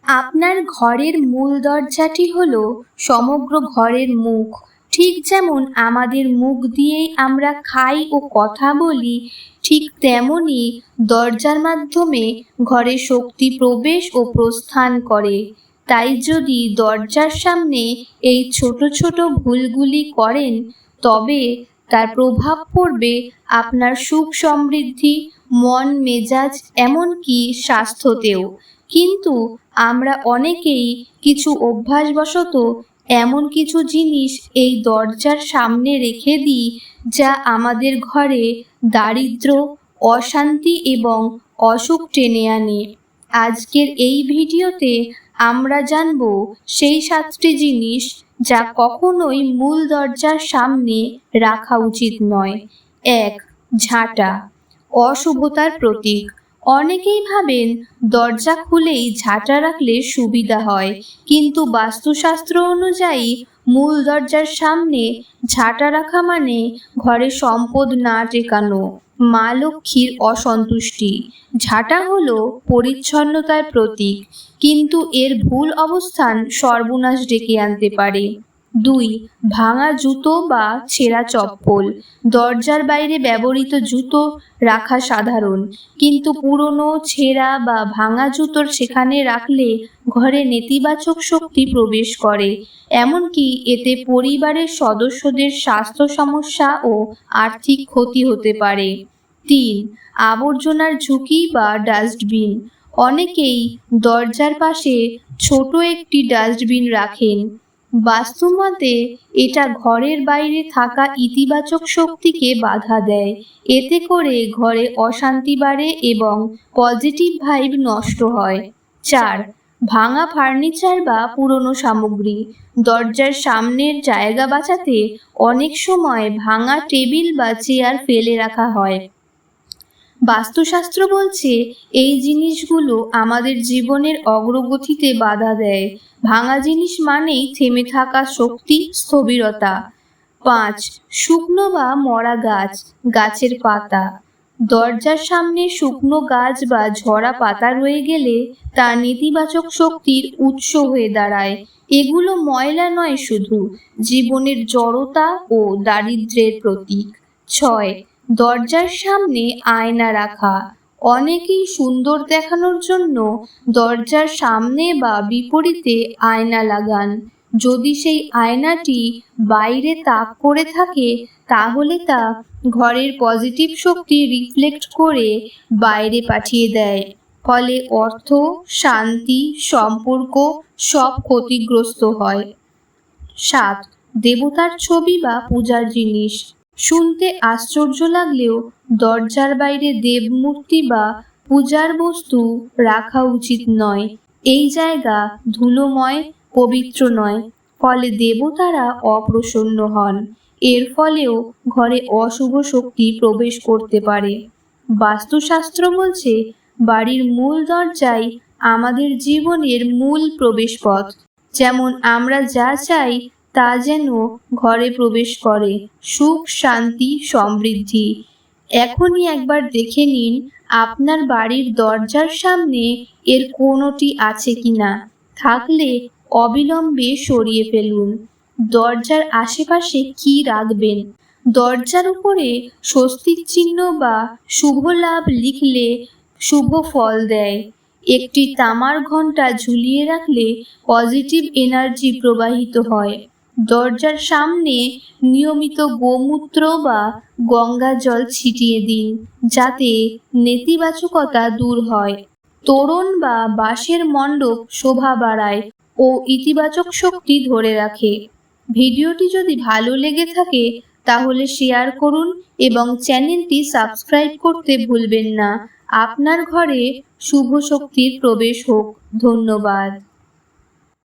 আপনার ঘরের মূল দরজাটি হলো সমগ্র ঘরের মুখ। ঠিক যেমন আমাদের মুখ দিয়েই আমরা খাই ও কথা বলি, ঠিক তেমনি দরজার মাধ্যমে ঘরে শক্তি প্রবেশ ও প্রস্থান করে। তাই যদি দরজার সামনে এই ছোট ছোট ভুলগুলি করেন, তবে তার প্রভাব পড়বে আপনার সুখ সমৃদ্ধি, মন মেজাজ, এমনকি স্বাস্থ্যতেও। কিন্তু আমরা অনেকেই কিছু অভ্যাসবশত এমন কিছু জিনিস এই দরজার সামনে রেখে দিই, যা আমাদের ঘরে দারিদ্র্য, অশান্তি এবং অসুখ টেনে আনে। আজকের এই ভিডিওতে আমরা জানব সেই 7টি জিনিস যা কখনোই মূল দরজার সামনে রাখা উচিত নয়। 1. ঝাঁটা, অশুভতার প্রতীক। অনেকেই ভাবেন দরজা খুলেই ঝাঁটা রাখলে সুবিধা হয়, কিন্তু বাস্তুশাস্ত্র অনুযায়ী মূল দরজার সামনে ঝাঁটা রাখা মানে ঘরে সম্পদ না টেকানো, মা লক্ষ্মীর অসন্তুষ্টি। ঝাঁটা হলো পরিচ্ছন্নতার প্রতীক, কিন্তু এর ভুল অবস্থান সর্বনাশ ডেকে আনতে পারে। 2. ভাঙা জুতো বা ছেঁড়া চপ্পল। দরজার বাইরে ব্যবহৃত জুতো রাখা সাধারণ, কিন্তু পুরনো, ছেঁড়া বা ভাঙা জুতোর সেখানে রাখলে ঘরে নেতিবাচক শক্তি প্রবেশ করে, এমনকি এতে পরিবারের সদস্যদের স্বাস্থ্য সমস্যা ও আর্থিক ক্ষতি হতে পারে। 3. আবর্জনার ঝুঁকি বা ডাস্টবিন। অনেকেই দরজার পাশে ছোট একটি ডাস্টবিন রাখেন। বাস্তুমতে এটা ঘরের বাইরে থাকা ইতিবাচক শক্তিকে বাধা দেয়। এতে করে ঘরে অশান্তি বাড়ে এবং পজিটিভ ভাইব নষ্ট হয়। 4. ভাঙা ফার্নিচার বা পুরনো সামগ্রী। দরজার সামনের জায়গা বাঁচাতে অনেক সময় ভাঙা টেবিল বা চেয়ার ফেলে রাখা হয়। বাস্তুশাস্ত্র বলছে এই জিনিসগুলো আমাদের জীবনের অগ্রগতিতে বাধা দেয়। ভাঙা জিনিস মানেই থেমে থাকা শক্তি, স্থবিরতা। 5. শুকনো বা মরা গাছ, গাছের পাতা। দরজার সামনে শুকনো গাছ বা ঝরা পাতা রয়ে গেলে তা নেতিবাচক শক্তির উৎস হয়ে দাঁড়ায়। এগুলো ময়লা নয়, শুধু জীবনের জড়তা ও দারিদ্র্যের প্রতীক। 6. দরজার সামনে আয়না রাখা। অনেকেই সুন্দর দেখানোর জন্য দরজার সামনে বা বিপরীতে আয়না লাগান। যদি সেই আয়নাটি বাইরে তাক করে থাকে, তাহলে তা ঘরের পজিটিভ শক্তি রিফ্লেক্ট করে বাইরে পাঠিয়ে দেয়। ফলে অর্থ, শান্তি, সম্পর্ক সব ক্ষতিগ্রস্ত হয়। 7. দেবতার ছবি বা পূজার জিনিস। শুনতে আশ্চর্য লাগলেও দরজার বাইরে দেবমূর্তি বা পূজার বস্তু রাখা উচিত নয়। এই জায়গা ধুলোময়, পবিত্র নয়, ফলে দেবতারা অপ্রসন্ন হন। এর ফলেও ঘরে অশুভ শক্তি প্রবেশ করতে পারে। বাস্তুশাস্ত্র বলছে বাড়ির মূল দরজাই আমাদের জীবনের মূল প্রবেশপথ। যেমন আমরা যা চাই তা যেন ঘরে প্রবেশ করে, সুখ, শান্তি, সমৃদ্ধি। এখনই একবার দেখে নিন আপনার বাড়ির দরজার সামনে এর কোনোটি আছে কিনা। থাকলে অবিলম্বে সরিয়ে ফেলুন। দরজার আশেপাশে কি রাখবেন? দরজার উপরে স্বস্তিক চিহ্ন বা শুভ লাভ লিখলে শুভ ফল দেয়। একটি তামার ঘণ্টা ঝুলিয়ে রাখলে পজিটিভ এনার্জি প্রবাহিত হয়। দরজার সামনে নিয়মিত গোমূত্র বা গঙ্গা জল ছিটিয়ে দিন, যাতে নেতিবাচকতা দূর হয়। তোরণ বা বাঁশের মণ্ডপ শোভা বাড়ায় ও ইতিবাচক শক্তি ধরে রাখে। ভিডিওটি যদি ভালো লেগে থাকে তাহলে শেয়ার করুন এবং চ্যানেলটি সাবস্ক্রাইব করতে ভুলবেন না। আপনার ঘরে শুভ শক্তির প্রবেশ হোক। ধন্যবাদ।